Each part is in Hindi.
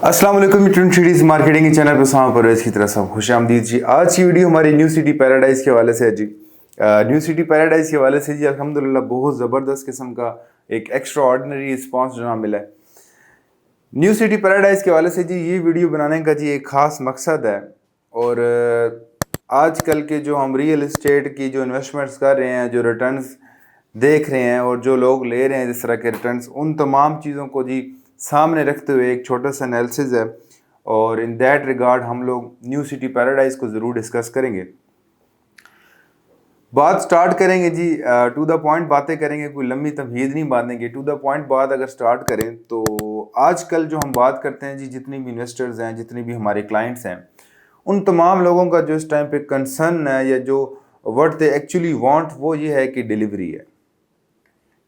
अस्सलाम वालेकुम, ट्विन सिटीज मार्केटिंग के चैनल पर सामा परवेज की तरफ से खुशामदीद जी। आज की वीडियो हमारी न्यू सिटी पैराडाइज के हवाले से है जी। न्यू सिटी पैराडाइज के हवाले से जी अल्हम्दुलिल्लाह बहुत ज़बरदस्त किस्म का एक एक्स्ट्रा ऑर्डिनरी रिस्पॉन्स जो मिला है न्यू सिटी पैराडाइज के हवाले से जी। ये वीडियो बनाने का जी एक ख़ास मकसद है और आजकल के जो हम रियल इस्टेट की जो इन्वेस्टमेंट्स कर रहे हैं, जो रिटर्न्स देख रहे हैं और जो लोग ले रहे हैं जिस तरह के रिटर्न्स, उन तमाम चीज़ों को जी सामने रखते हुए एक छोटा सा एनालिसिस है और इन दैट रिगार्ड हम लोग न्यू सिटी पैराडाइज को ज़रूर डिस्कस करेंगे। बात स्टार्ट करेंगे जी, टू द पॉइंट बातें करेंगे, कोई लंबी तमहीद नहीं बांधेंगे। टू द पॉइंट बात अगर स्टार्ट करें तो आजकल जो हम बात करते हैं जी, जितनी भी इन्वेस्टर्स हैं, जितने भी हमारे क्लाइंट्स हैं, उन तमाम लोगों का जो इस टाइम पे कंसर्न है या जो व्हाट दे एक्चुअली वांट वो ये है कि डिलीवरी है।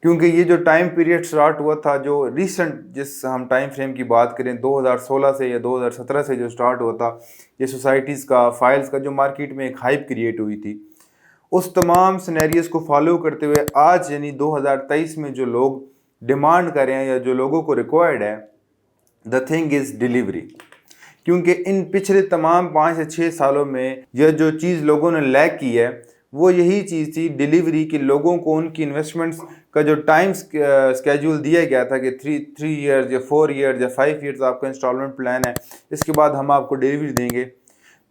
क्योंकि ये जो टाइम पीरियड स्टार्ट हुआ था, जो रिसेंट जिस हम टाइम फ्रेम की बात करें 2016 से या 2017 से जो स्टार्ट हुआ था, ये सोसाइटीज़ का फाइल्स का जो मार्केट में एक हाइप क्रिएट हुई थी, उस तमाम सिनेरियोस को फॉलो करते हुए आज यानी 2023 में जो लोग डिमांड कर रहे हैं या जो लोगों को रिक्वायर्ड है, द थिंग इज़ डिलीवरी। क्योंकि इन पिछले तमाम 5 से 6 सालों में यह जो चीज़ लोगों ने लैक की है वो यही चीज़ थी, डिलीवरी की। लोगों को उनकी इन्वेस्टमेंट्स का जो टाइम स्केड्यूल दिया गया था कि 3 ईयर्स या 4 ईयर्स या 5 ईयर्स आपका इंस्टॉलमेंट प्लान है, इसके बाद हम आपको डिलीवरी देंगे।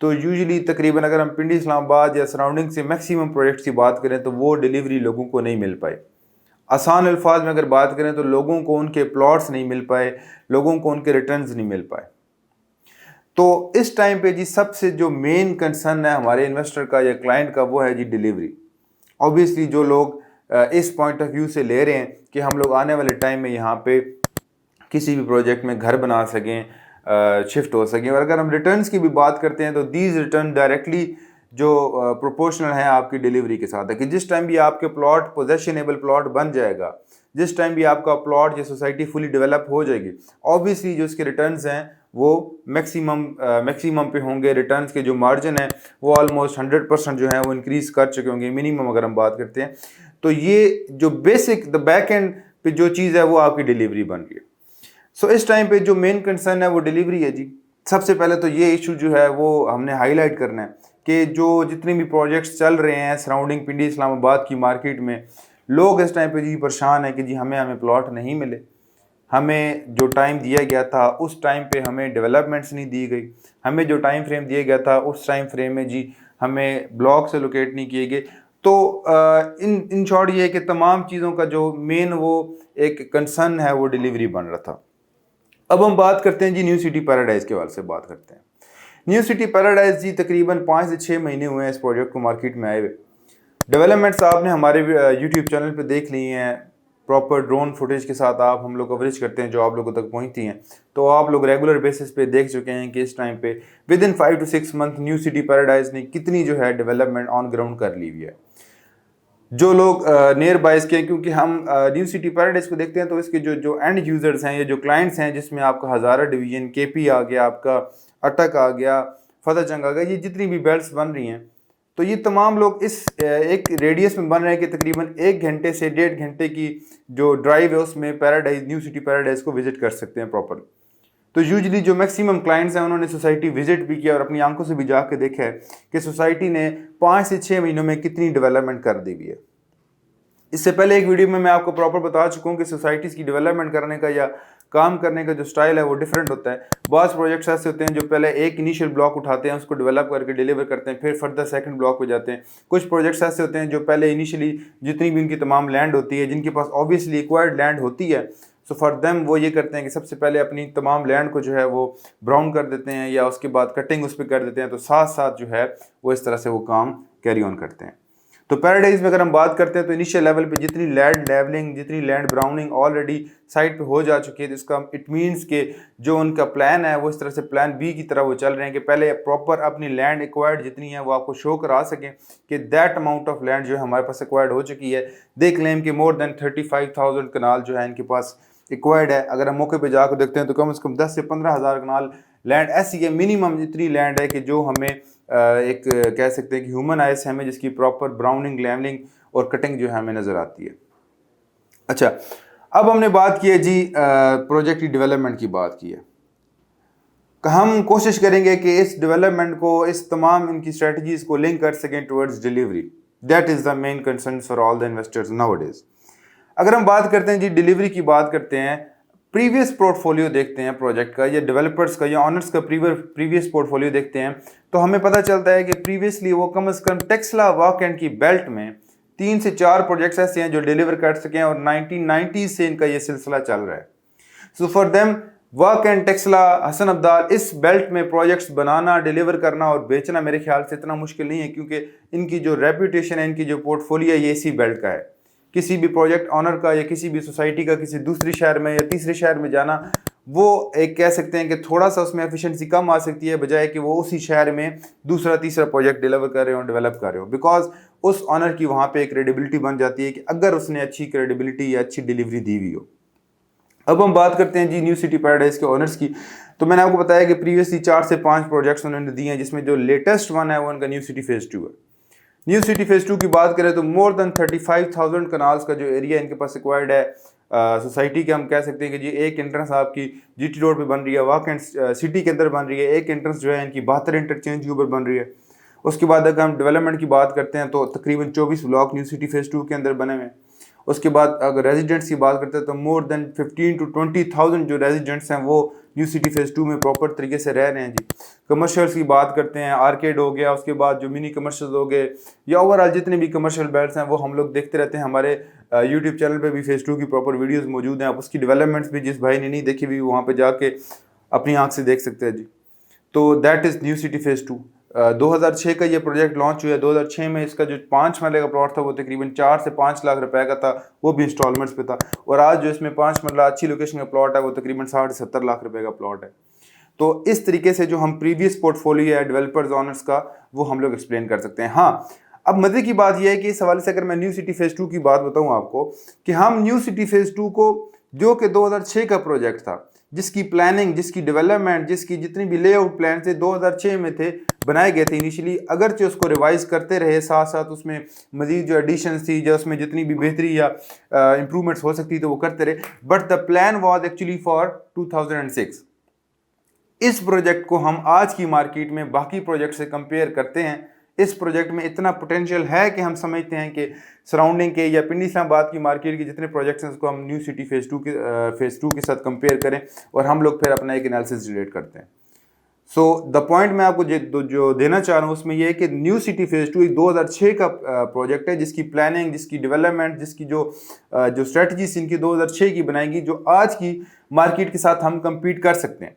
तो यूजुअली तकरीबन अगर हम पिंडी इस्लामाबाद या सराउंडिंग से मैक्सिमम प्रोजेक्ट्स की बात करें तो वो डिलीवरी लोगों को नहीं मिल पाई। आसान अल्फाज में अगर बात करें तो लोगों को उनके प्लॉट्स नहीं मिल पाए, लोगों को उनके रिटर्न्स नहीं मिल पाए। तो इस टाइम पे जी सबसे जो मेन कंसर्न है हमारे इन्वेस्टर का या क्लाइंट का वो है जी डिलीवरी। ऑब्वियसली जो लोग इस पॉइंट ऑफ व्यू से ले रहे हैं कि हम लोग आने वाले टाइम में यहाँ पे किसी भी प्रोजेक्ट में घर बना सकें, शिफ्ट हो सकें। और अगर हम रिटर्न्स की भी बात करते हैं तो दीज रिटर्न डायरेक्टली जो प्रोपोर्शनल है आपकी डिलीवरी के साथ है कि जिस टाइम भी आपके प्लॉट पोजेशनेबल प्लॉट बन जाएगा, जिस टाइम भी आपका प्लॉट या सोसाइटी फुली डेवलप हो जाएगी, ऑब्वियसली जो इसके रिटर्न्स हैं वो मैक्सिमम पे होंगे। रिटर्न्स के जो मार्जिन है वो ऑलमोस्ट 100% जो है वो इंक्रीज कर चुके होंगे मिनिमम अगर हम बात करते हैं। तो ये जो बेसिक द बैक एंड पे जो चीज़ है वो आपकी डिलीवरी बन रही है। सो इस टाइम पे जो मेन कंसर्न है वो डिलीवरी है जी। सबसे पहले तो ये इशू जो है वो हमने हाईलाइट करना है कि जो जितने भी प्रोजेक्ट्स चल रहे हैं सराउंडिंग पिंडी इस्लामाबाद की मार्केट में, लोग इस टाइम पे जी परेशान है कि जी हमें प्लॉट नहीं मिले, हमें जो टाइम दिया गया था उस टाइम पे हमें डेवलपमेंट्स नहीं दी गई, हमें जो टाइम फ्रेम दिया गया था उस टाइम फ्रेम में जी हमें ब्लॉक्स एलोकेट नहीं किए गए। तो इन शॉर्ट ये है कि तमाम चीज़ों का जो मेन वो एक कंसर्न है वो डिलीवरी बन रहा था। अब हम बात करते हैं जी न्यू सिटी पैराडाइज के बारे से बात करते हैं। न्यू सिटी पैराडाइज जी तकरीबन 5 से 6 महीने हुए हैं इस प्रोजेक्ट को मार्केट में आए हुए। डेवलपमेंट्स आपने हमारे यूट्यूब चैनल पे देख ली हैं, प्रॉपर ड्रोन फुटेज के साथ आप हम लोग कवरेज करते हैं जो आप लोगों तक पहुंचती हैं। तो आप लोग रेगुलर बेसिस पे देख चुके हैं कि इस टाइम पे with in 5 to 6 month new city paradise ने कितनी जो है डेवलपमेंट ऑन ग्राउंड कर ली हुई है। जो लोग नियर बाइस के, क्योंकि हम न्यू सिटी पैराडाइज को देखते हैं तो इसके जो जो एंड यूजर्स हैं या जो क्लाइंट्स हैं, जिसमें आपका हज़ारा डिवीजन, केपी आ गया, आपका अटक आ गया, फतेहजंग आ गया, ये जितनी भी बेल्ट्स बन रही हैं, तो ये तमाम लोग इस एक रेडियस में बन रहे हैं कि तकरीबन 1 घंटे से 1.5 घंटे की जो ड्राइव है उसमें पैराडाइज न्यू सिटी पैराडाइज को विजिट कर सकते हैं प्रॉपर। तो यूजुअली जो मैक्सिमम क्लाइंट्स हैं उन्होंने सोसाइटी विजिट भी किया और अपनी आंखों से भी जाके देखा है कि सोसाइटी ने 5 से 6 महीनों में कितनी डेवलपमेंट कर दी हुई है। इससे पहले एक वीडियो में मैं आपको प्रॉपर बता चुका हूँ कि सोसाइटीज़ की डेवलपमेंट करने का या काम करने का जो स्टाइल है वो डिफरेंट होता है। बहुत प्रोजेक्ट्स ऐसे होते हैं जो पहले एक इनिशियल ब्लॉक उठाते हैं, उसको डेवलप करके डिलीवर करते हैं, फिर फर्दर सेकंड ब्लॉक पे जाते हैं। कुछ प्रोजेक्ट्स ऐसे होते हैं जो पहले इनिशियली जितनी भी उनकी तमाम लैंड होती है, जिनके पास ऑब्वियसली एक्वायर्ड लैंड होती है, सो फॉर देम वो ये करते हैं कि सबसे पहले अपनी तमाम लैंड को जो है वो ब्राउन कर देते हैं या उसके बाद कटिंग उस पर कर देते हैं। तो साथ साथ जो है वो इस तरह से वो काम कैरी ऑन करते हैं। तो पैराडाइज में अगर हम बात करते हैं तो इनिशियल लेवल पे जितनी लैंड लेवलिंग, जितनी लैंड ब्राउनिंग ऑलरेडी साइट पे हो जा चुकी है, तो इसका इट मीन्स के जो उनका प्लान है वो इस तरह से प्लान बी की तरह वो चल रहे हैं कि पहले प्रॉपर अपनी लैंड एक्वायर्ड जितनी है वो आपको शो करा सकें कि दैट अमाउंट ऑफ लैंड जो है हमारे पास एक्वायर्ड हो चुकी है। देख लें कि मोर देन 35,000 कनाल जो है इनके पास एक्वायर्ड है। अगर हम मौके पर जाकर देखते हैं तो कम से कम 10 से 15,000 कनाल लैंड ऐसी है, मिनिमम इतनी लैंड है कि जो हमें एक कह सकते हैं कि ह्यूमन आइज से हमें जिसकी प्रॉपर ब्राउनिंग, लेवलिंग और कटिंग जो है हमें नज़र आती है। अच्छा, अब हमने बात की है जी प्रोजेक्ट की डेवलपमेंट की बात की है। हम कोशिश करेंगे कि इस डेवलपमेंट को, इस तमाम इनकी स्ट्रेटजीज को लिंक कर सकें towards delivery. That is the main concern for all the investors nowadays. अगर हम बात करते हैं जी डिलीवरी की, बात करते हैं, प्रीवियस पोर्टफोलियो देखते हैं प्रोजेक्ट का या डेवलपर्स का या ऑनर्स का प्रीवियस पोर्टफोलियो देखते हैं, तो हमें पता चलता है कि प्रीवियसली वो कम से कम टेस्ला वाकएंड की बेल्ट में 3 से 4 प्रोजेक्ट्स ऐसे हैं जो डिलीवर कर सकें और 1990 से इनका ये सिलसिला चल रहा है। So for them work and Tesla, Hasan Abdal, इस बेल्ट में प्रोजेक्ट्स बनाना, डिलीवर करना और बेचना मेरे ख्याल से इतना मुश्किल नहीं है, क्योंकि इनकी जो रेपुटेशन है, इनकी जो पोर्टफोलियो है, ये इसी बेल्ट का है। किसी भी प्रोजेक्ट ऑनर का या किसी भी सोसाइटी का किसी दूसरे शहर में या तीसरे शहर में जाना, वो एक कह सकते हैं कि थोड़ा सा उसमें एफिशिएंसी कम आ सकती है, बजाय कि वो उसी शहर में दूसरा तीसरा प्रोजेक्ट डिलीवर कर रहे हो, डेवलप कर रहे हो, बिकॉज उस ऑनर की वहाँ पे एक क्रेडिबिलिटी बन जाती है कि अगर उसने अच्छी क्रेडिबिलिटी या अच्छी डिलीवरी दी हुई हो। अब हम बात करते हैं जी न्यू सिटी पैराडाइज के ऑनर्स की। तो मैंने आपको बताया कि प्रीवियसली 4 से 5 प्रोजेक्ट्स उन्होंने दिए हैं, जिसमें जो लेटेस्ट वन है वो उनका न्यू सिटी फेज 2 है। न्यू सिटी फेज 2 की बात करें तो मोर देन 35,000 कनाल्स का जो एरिया इनके पास एक्वायर्ड है। सोसाइटी के हम कह सकते हैं कि जी एक एंट्रेंस आपकी जीटी रोड पे बन रही है, वाकएंड सिटी के अंदर बन रही है, एक एंट्रेंस जो है इनकी 72 इंटरचेंज के ऊपर बन रही है। उसके बाद अगर हम डेवलपमेंट की बात करते हैं तो तकरीबन 24 ब्लॉक न्यू सिटी फेज 2 के अंदर बने हुए हैं। उसके बाद अगर रेजिडेंट्स की बात करते हैं तो मोर देन 15 to 20,000 जो रेजिडेंट्स हैं वो न्यू सिटी फेज 2 में प्रॉपर तरीके से रह रहे हैं जी। कमर्शियल्स की बात करते हैं, आर्केड हो गया, उसके बाद जो मिनी कमर्शियल हो गए या ओवरऑल जितने भी कमर्शियल बेल्ट्स हैं वो हम लोग देखते रहते हैं। हमारे यूट्यूब चैनल पे भी फेज 2 की प्रॉपर वीडियोस मौजूद हैं। आप उसकी डेवलपमेंट्स भी, जिस भाई ने नहीं देखी हुई, वहाँ पे जाके अपनी आँख से देख सकते हैं जी। तो that is new city phase 2। 2006 का ये प्रोजेक्ट लॉन्च हुआ है। 2006 में इसका जो 5 मरले का प्लॉट था वो तकरीबन 4 से 5 लाख रुपए का था, वो भी इंस्टॉलमेंट्स पे था। और आज जो इसमें 5 मरला अच्छी लोकेशन का प्लॉट है वो तकरीबन 60 से 70 लाख रुपए का प्लॉट है। तो इस तरीके से जो हम प्रीवियस पोर्टफोलियो है डेवलपर्स ऑनर्स का, वो हम लोग एक्सप्लेन कर सकते हैं। हाँ, अब मजे की बात यह है कि इस हवाले से अगर मैं न्यू सिटी फेज 2 की बात बताऊं आपको, कि हम न्यू सिटी फेज 2 को, जो कि 2006 का प्रोजेक्ट था, जिसकी प्लानिंग, जिसकी डेवलपमेंट, जिसकी जितनी भी लेआउट प्लान थे 2006 में थे, बनाए गए थे इनिशियली। अगरचे उसको रिवाइज करते रहे, साथ साथ उसमें मजीद जो एडिशंस थी, जो उसमें जितनी भी बेहतरी या इंप्रूवमेंट्स हो सकती तो वो करते रहे, but the plan was actually for 2006। इस प्रोजेक्ट को हम आज की मार्केट में बाकी प्रोजेक्ट से कंपेयर करते हैं, इस प्रोजेक्ट में इतना पोटेंशियल है कि हम समझते हैं कि सराउंडिंग के या पिंडी इस्लामाबाद की मार्केट के जितने प्रोजेक्ट्स हैं उसको हम न्यू सिटी फेज 2 के साथ कंपेयर करें और हम लोग फिर अपना एक एनालिसिस रिलेट करते हैं। सो द पॉइंट मैं आपको जो देना चाह रहा हूँ उसमें यह है कि न्यू सिटी फेज 2 एक 2006 का प्रोजेक्ट है, जिसकी प्लानिंग, जिसकी डेवलपमेंट, जिसकी जो स्ट्रेटजीज इनकी 2006 की बनाएगी, जो आज की मार्केट के साथ हम कम्पीट कर सकते हैं।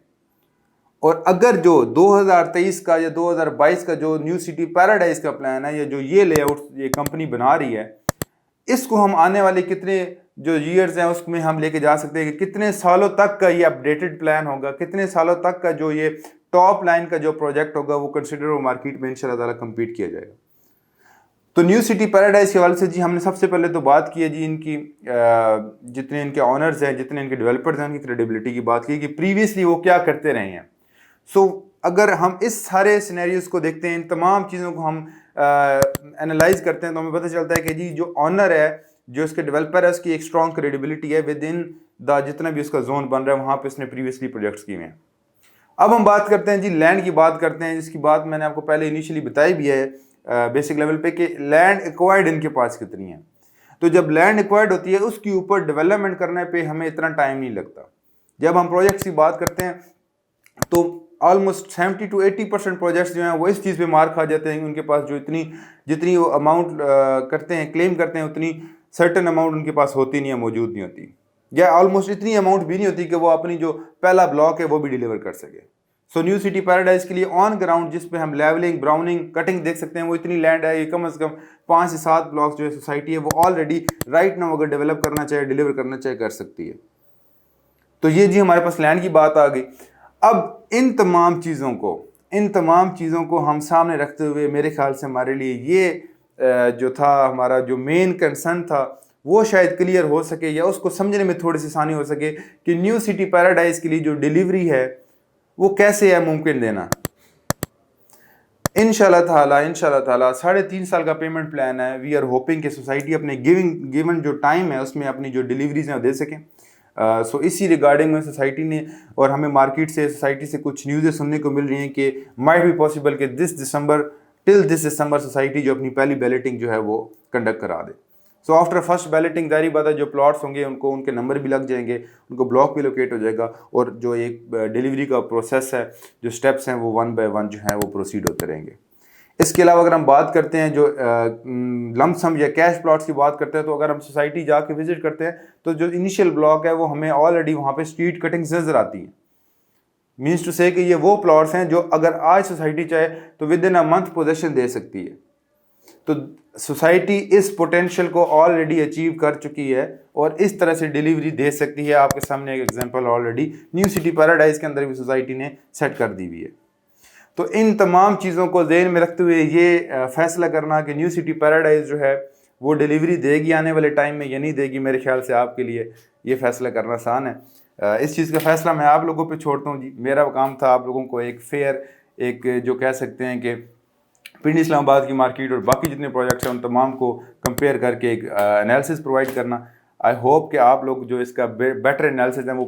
और अगर जो 2023 का या 2022 का जो न्यू सिटी पैराडाइज का प्लान है, या जो ये लेआउट ये कंपनी बना रही है, इसको हम आने वाले कितने जो ईयर्स हैं उसमें हम लेके जा सकते हैं कि कितने सालों तक का ये अपडेटेड प्लान होगा, कितने सालों तक का जो ये टॉप लाइन का जो प्रोजेक्ट होगा वो कंसिडर मार्केट में इंशाल्लाह ताला कम्पीट किया जाएगा। तो न्यू सिटी पैराडाइज के हवाले से जी हमने सबसे पहले तो बात की है जी इनकी जितने इनके ऑनर्स हैं, जितने इनके डेवलपर्स हैं, उनकी क्रेडिबिलिटी की बात की कि प्रीवियसली वो क्या करते रहे हैं। अगर हम इस सारे सिनेरियोस को देखते हैं, इन तमाम चीज़ों को हम एनालाइज करते हैं, तो हमें पता चलता है कि जी जो ऑनर है, जो इसके डेवलपर है, उसकी एक स्ट्रॉन्ग क्रेडिबिलिटी है विद इन द जितना भी उसका जोन बन रहा है, वहाँ पे उसने प्रीवियसली प्रोजेक्ट्स किए हैं। अब हम बात करते हैं जी लैंड की बात करते हैं, जिसकी बात मैंने आपको पहले इनिशियली बताई भी है बेसिक लेवल पे कि लैंड एक्वायर्ड इनके पास कितनी है। तो जब लैंड एक्वायर्ड होती है उसके ऊपर डेवलपमेंट करने पे हमें इतना टाइम नहीं लगता। जब हम प्रोजेक्ट्स की बात करते हैं तो ऑलमोस्ट 70 to 80% प्रोजेक्ट्स जो हैं वो इस चीज़ पे मार खा जाते हैं कि उनके पास जो जितनी वो अमाउंट करते हैं, क्लेम करते हैं, उतनी सर्टन अमाउंट उनके पास होती नहीं है, मौजूद नहीं होती, या ऑलमोस्ट इतनी अमाउंट भी नहीं होती कि वो अपनी जो पहला ब्लॉक है वो भी डिलीवर कर सके। सो न्यू सिटी पैराडाइज के लिए ऑन ग्राउंड जिस पे हम लेवलिंग, ब्राउनिंग, कटिंग देख सकते हैं, वो इतनी लैंड है, ये कम से कम 5 से 7 ब्लॉक्स जो है सोसाइटी है वो ऑलरेडी राइट नाउ अगर डेवलप करना चाहे, डिलीवर करना चाहे, कर सकती है। तो ये जी हमारे पास लैंड की बात आ गई। अब इन तमाम चीज़ों को हम सामने रखते हुए मेरे ख्याल से हमारे लिए ये जो था हमारा जो मेन कंसर्न था वो शायद क्लियर हो सके, या उसको समझने में थोड़ी सी आसानी हो सके कि न्यू सिटी पैराडाइज के लिए जो डिलीवरी है वो कैसे है मुमकिन देना। इंशाल्लाह ताला 3.5 साल का पेमेंट प्लान है। वी आर होपिंग कि सोसाइटी अपने गिवन जो टाइम है उसमें अपनी जो डिलीवरीज हैं वो दे सकें। सो इसी रिगार्डिंग में सोसाइटी ने, और हमें मार्केट से, सोसाइटी से कुछ न्यूज़ें सुनने को मिल रही हैं कि माइट बी पॉसिबल कि टिल दिस दिसंबर सोसाइटी जो अपनी पहली बैलेटिंग जो है वो कंडक्ट करा दे। सो आफ्टर फर्स्ट बैलेटिंग जारी बात है, जो प्लॉट्स होंगे उनको उनके नंबर भी लग जाएंगे, उनको ब्लॉक भी लोकेट हो जाएगा, और जो एक डिलीवरी का प्रोसेस है, जो स्टेप्स हैं वो 1 बाय 1 जो है वो प्रोसीड होते रहेंगे। इसके अलावा अगर हम बात करते हैं जो लमसम या कैश प्लॉट्स की बात करते हैं, तो अगर हम सोसाइटी जाके विजिट करते हैं तो जो इनिशियल ब्लॉक है वो हमें ऑलरेडी वहाँ पे स्ट्रीट कटिंग्स नजर आती हैं। मीन्स टू से कि ये वो प्लॉट्स हैं जो अगर आज सोसाइटी चाहे तो within a month possession दे सकती है। तो सोसाइटी इस पोटेंशियल को ऑलरेडी अचीव कर चुकी है और इस तरह से डिलीवरी दे सकती है। आपके सामने एक example already knew city paradise के अंदर भी सोसाइटी ने सेट कर दी हुई है। तो इन तमाम चीज़ों को ज़हन में रखते हुए ये फैसला करना कि न्यू सिटी पैराडाइज जो है वो डिलीवरी देगी आने वाले टाइम में या नहीं देगी, मेरे ख्याल से आपके लिए ये फैसला करना आसान है। इस चीज़ का फैसला मैं आप लोगों पे छोड़ता हूँ जी। मेरा काम था आप लोगों को एक फेयर, एक जो कह सकते हैं कि पिंडी इस्लामाबाद की मार्केट और बाकी जितने प्रोजेक्ट्स हैं उन तमाम को कंपेयर करके एक एनालिसिस प्रोवाइड करना। आई होप कि आप लोग जो इसका बेटर एनालिसिस है वो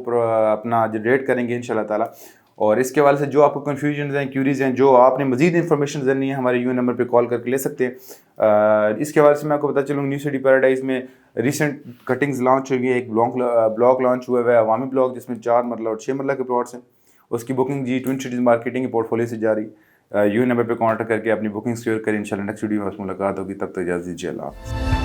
अपना जनरेट करेंगे इंशाल्लाह ताला। और इसके वाले से जो आपको कन्फ्यूजन हैं, क्यूरीज हैं, जो आपने मजीद इन्फॉर्मेशन जाननी है, हमारे यूएन नंबर पे कॉल करके ले सकते हैं। इसके वाले से मैं आपको बता चलूँ, न्यू सिटी पैराडाइज में रिसेंट कटिंग्स लॉन्च हुई है। एक ब्लॉक लॉन्च हुआ है अवामी ब्लॉक, जिसमें 4 मरला और 6 मरला के प्लॉट्स हैं। उसकी बुकिंग जी ट्विन सिटीज़ मार्केटिंग के पोर्टफोलियो से जारी। यूएन नंबर पे कॉन्टैक्ट करके अपनी बुकिंग सिक्योर करें। इंशाल्लाह नेक्स्ट वीडियो में मुलाकात होगी, तब तक इजाज़त दीजिए। अल्लाह हाफ़िज़।